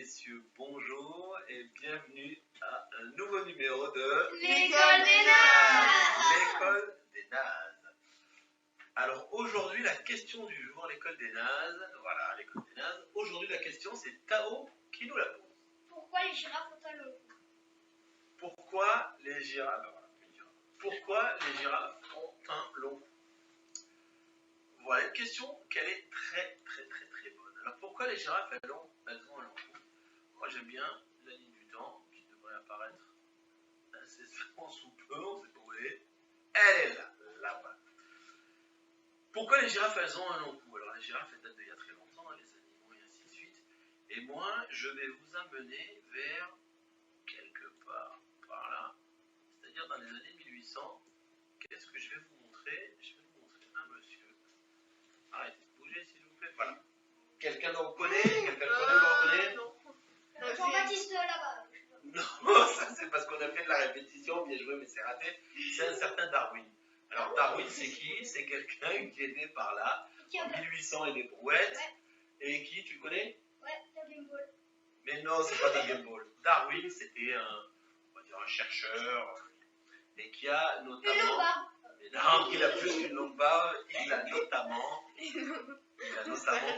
messieurs, bonjour et bienvenue à un nouveau numéro de L'école des nazes. L'école des nazes. Alors aujourd'hui, la question du jour, l'école des nazes. Voilà, l'école des nazes. Aujourd'hui, la question, c'est Tao qui nous la pose. Pourquoi les girafes ont un long cou? Pourquoi les girafes... Pourquoi les girafes ont un long cou? Voilà une question qu'elle est très bonne. Alors pourquoi les girafes elles ont un long cou? Moi j'aime bien la ligne du temps qui devrait apparaître incessamment sous peu, on sait pas où elle est. Elle est là, là-bas. Pourquoi les girafes elles ont un long cou? Alors les girafes elles datent d'il y a très longtemps, les animaux et ainsi de suite. Et moi je vais vous amener vers quelque part par là, c'est-à-dire dans les années 1800. Qu'est-ce que je vais vous montrer? Je vais vous montrer un monsieur. Arrêtez de bouger s'il vous plaît. Voilà. Quelqu'un le reconnaît? Quelqu'un le reconnaît? Non. Jean-Baptiste là-bas. Non, ça c'est parce qu'on a fait de la répétition, bien joué mais c'est raté. C'est un certain Darwin. Alors Darwin c'est qui? C'est quelqu'un qui est né par là, en 1800 et des brouettes. Et qui, tu connais? Ouais, la Game Ball. Mais non, c'est pas d'un Game Ball. Darwin c'était on va dire un chercheur, et qui a notamment... Une longue barbe. Non, il a plus qu'une longue barbe, il a notamment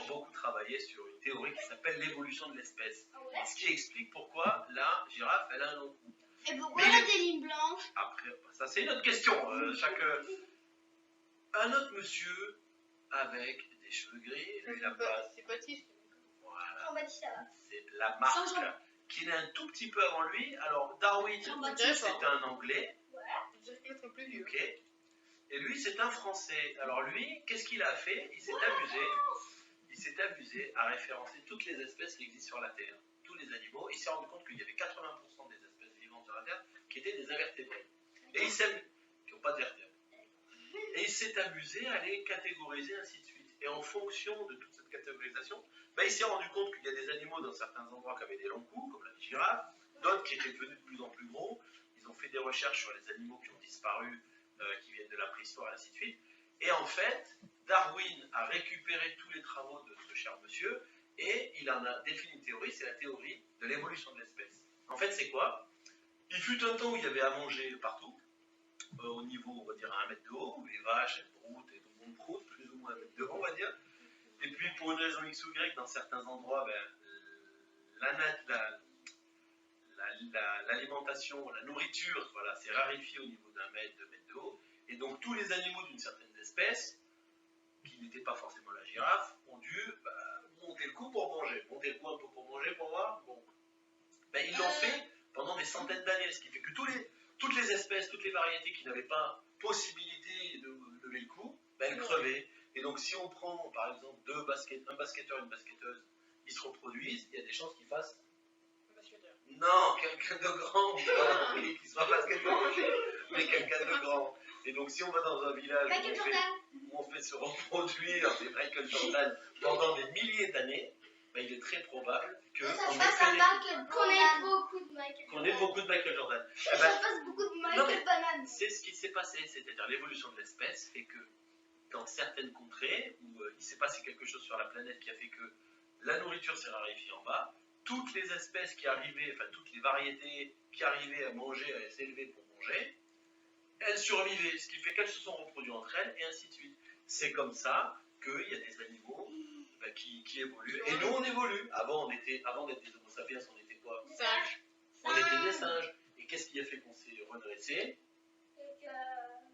beaucoup travaillé sur une théorie qui s'appelle l'évolution de l'espèce. Ah ouais? Ce qui explique pourquoi la girafe elle a un long cou. Et pourquoi elle a des lignes blanches? Après, ça c'est une autre question. Un autre monsieur avec des cheveux gris, lui la passe. C'est Baptiste. Voilà. Jean-Baptiste là-bas. C'est la marque qui est un tout petit peu avant lui. Alors Darwin, c'est un Anglais. Peut-être plus vieux. Ok. Et lui, c'est un Français. Alors lui, qu'est-ce qu'il a fait? Il s'est amusé à référencer toutes les espèces qui existent sur la Terre, tous les animaux. Il s'est rendu compte qu'il y avait 80% des espèces vivantes sur la Terre qui étaient des invertébrés. Et qui n'ont pas de vertèbres. Et il s'est amusé à les catégoriser, ainsi de suite. Et en fonction de toute cette catégorisation, il s'est rendu compte qu'il y a des animaux dans certains endroits qui avaient des longs coups, comme la girafe, d'autres qui étaient devenus de plus en plus gros. Ils ont fait des recherches sur les animaux qui ont disparu, qui viennent de la préhistoire, et ainsi de suite. Et en fait, Darwin a récupéré tous les travaux de ce cher monsieur et il en a défini une théorie, c'est la théorie de l'évolution de l'espèce. En fait, c'est quoi? Il fut un temps où il y avait à manger partout, au niveau, on va dire, à 1 mètre de haut, où les vaches, elles broutent et tout le monde proute, plus ou moins 1 mètre de haut, on va dire. Et puis, pour une raison X ou Y, dans certains endroits, l'alimentation, la nourriture, voilà, s'est raréfiée au niveau d'1 mètre, 2 mètres de haut. Et donc tous les animaux d'une certaine espèce, qui n'étaient pas forcément la girafe, ont dû monter le coup pour manger. Monter le coup un peu pour manger, pour voir. Bon. Ils l'ont fait pendant des centaines d'années, ce qui fait que toutes les espèces, toutes les variétés qui n'avaient pas possibilité de lever le coup, elles crevaient. Et donc si on prend par exemple un basketteur et une basketteuse, ils se reproduisent, il y a des chances qu'ils fassent... Non, quelqu'un de grand, qui soit basketteur, mais quelqu'un de grand. Et donc si on va dans un village où on fait se reproduire des Michael Jordan pendant des milliers d'années, il est très probable qu'on ait beaucoup de Michael Jordan. Ça fasse beaucoup de Michael Banane. C'est ce qui s'est passé, c'est-à-dire l'évolution de l'espèce fait que dans certaines contrées où il s'est passé quelque chose sur la planète qui a fait que la nourriture s'est raréfiée en bas, toutes les espèces qui arrivaient, enfin toutes les variétés qui arrivaient à manger, à s'élever pour manger, elles survivaient, ce qui fait qu'elles se sont reproduites entre elles, et ainsi de suite. C'est comme ça qu'il y a des animaux qui évoluent, et nous on évolue. Avant d'être des homo sapiens, on était quoi? Singe. On était des singes. Et qu'est-ce qui a fait qu'on s'est redressé?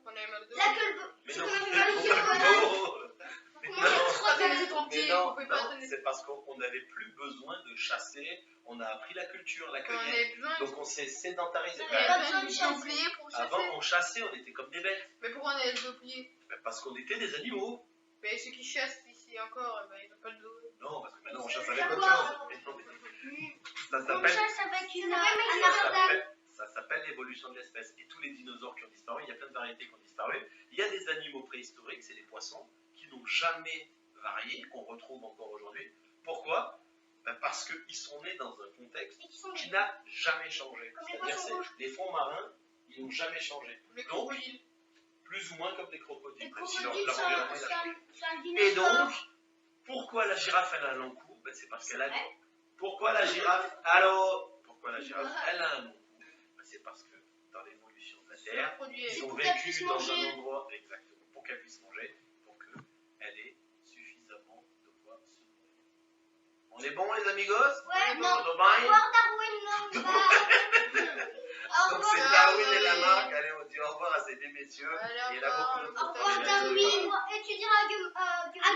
On a mal de La queue. Mais non, c'est parce qu'on n'avait plus besoin de chasser, on a appris la culture, la cueillette, donc on s'est sédentarisé. Avant on chassait, on était comme des bêtes. Mais pourquoi on a les deux pliés? Parce qu'on était des animaux. Mais ceux qui chassent ici encore, ils n'ont pas le dos. Non, parce que maintenant on chasse avec autre chose. Ça s'appelle l'évolution de l'espèce. Et tous les dinosaures qui ont disparu, il y a plein de variétés qui ont disparu. Il y a des animaux préhistoriques, c'est les poissons, qui n'ont jamais varié, qu'on retrouve encore aujourd'hui. Pourquoi? Parce qu'ils sont nés dans un contexte qui n'a jamais changé. C'est-à-dire les fonds marins, ils n'ont jamais changé. Les crocodiles. Plus ou moins comme des crocodiles. Les crocodiles sont un Et donc, pourquoi la girafe elle a un long cou? C'est parce qu'elle a... Pourquoi la girafe? Allô? Pourquoi la girafe? Elle a un nom. C'est parce que dans l'évolution de la Terre, Produit. ils ont pour qu'elle vécu puisse dans manger. un endroit exactement pour qu'elle puisse manger, pour qu'elle ait suffisamment de quoi se nourrir. On est bon les amigos? Ouais, non. On Au est bien? revoir Darwin, non, Au Donc revoir. c'est Darwin et la marque. Allez, on dit au revoir à ces deux messieurs. Allez, Et là, beaucoup de Au revoir Darwin. Et tu diras à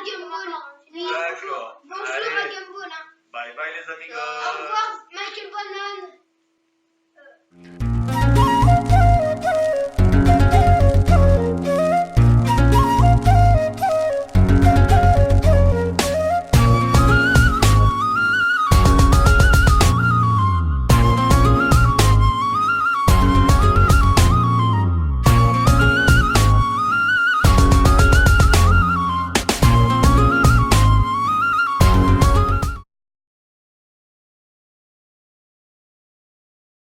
Gumball. Oui. D'accord. Bonjour Allez. à Gumball. Bye bye les amigos. Au revoir Michael Bannon.